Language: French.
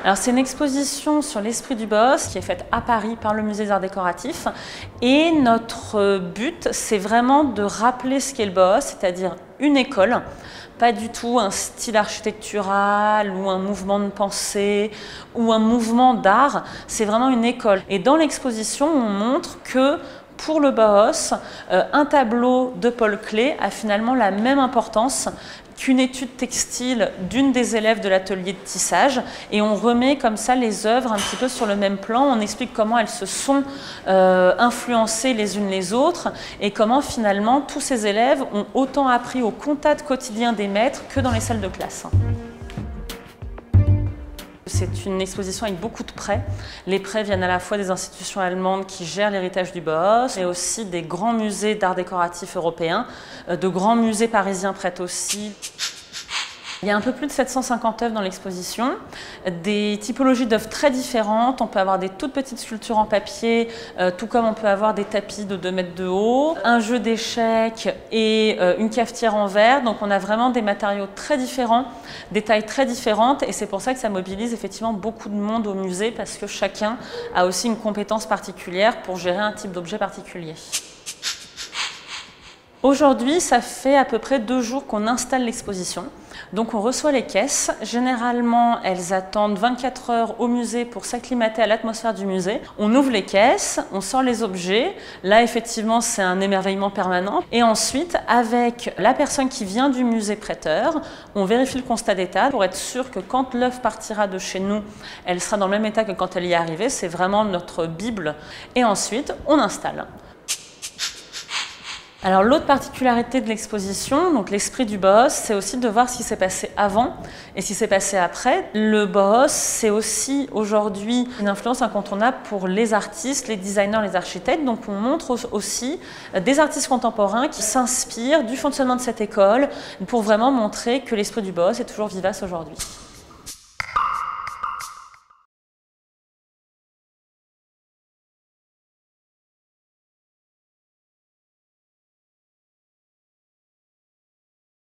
Alors c'est une exposition sur l'esprit du Bauhaus qui est faite à Paris par le Musée des Arts Décoratifs. Et notre but, c'est vraiment de rappeler ce qu'est le Bauhaus, c'est-à-dire une école, pas du tout un style architectural ou un mouvement de pensée ou un mouvement d'art, c'est vraiment une école. Et dans l'exposition, on montre que pour le Bauhaus, un tableau de Paul Klee a finalement la même importance qu'une étude textile d'une des élèves de l'atelier de tissage, et on remet comme ça les œuvres un petit peu sur le même plan, on explique comment elles se sont influencées les unes les autres et comment finalement tous ces élèves ont autant appris au contact quotidien des maîtres que dans les salles de classe. C'est une exposition avec beaucoup de prêts. Les prêts viennent à la fois des institutions allemandes qui gèrent l'héritage du Bauhaus, mais aussi des grands musées d'art décoratif européens, de grands musées parisiens prêtent aussi. Il y a un peu plus de 750 œuvres dans l'exposition, des typologies d'œuvres très différentes. On peut avoir des toutes petites sculptures en papier, tout comme on peut avoir des tapis de 2 mètres de haut, un jeu d'échecs et une cafetière en verre. Donc on a vraiment des matériaux très différents, des tailles très différentes, et c'est pour ça que ça mobilise effectivement beaucoup de monde au musée, parce que chacun a aussi une compétence particulière pour gérer un type d'objet particulier. Aujourd'hui, ça fait à peu près 2 jours qu'on installe l'exposition. Donc on reçoit les caisses. Généralement, elles attendent 24 heures au musée pour s'acclimater à l'atmosphère du musée. On ouvre les caisses, on sort les objets. Là, effectivement, c'est un émerveillement permanent. Et ensuite, avec la personne qui vient du musée prêteur, on vérifie le constat d'état pour être sûr que quand l'œuvre partira de chez nous, elle sera dans le même état que quand elle y est arrivée. C'est vraiment notre Bible. Et ensuite, on installe. Alors l'autre particularité de l'exposition, donc l'esprit du Bauhaus, c'est aussi de voir ce qui s'est passé avant et ce qui s'est passé après. Le Bauhaus, c'est aussi aujourd'hui une influence incontournable pour les artistes, les designers, les architectes. Donc on montre aussi des artistes contemporains qui s'inspirent du fonctionnement de cette école pour vraiment montrer que l'esprit du Bauhaus est toujours vivace aujourd'hui.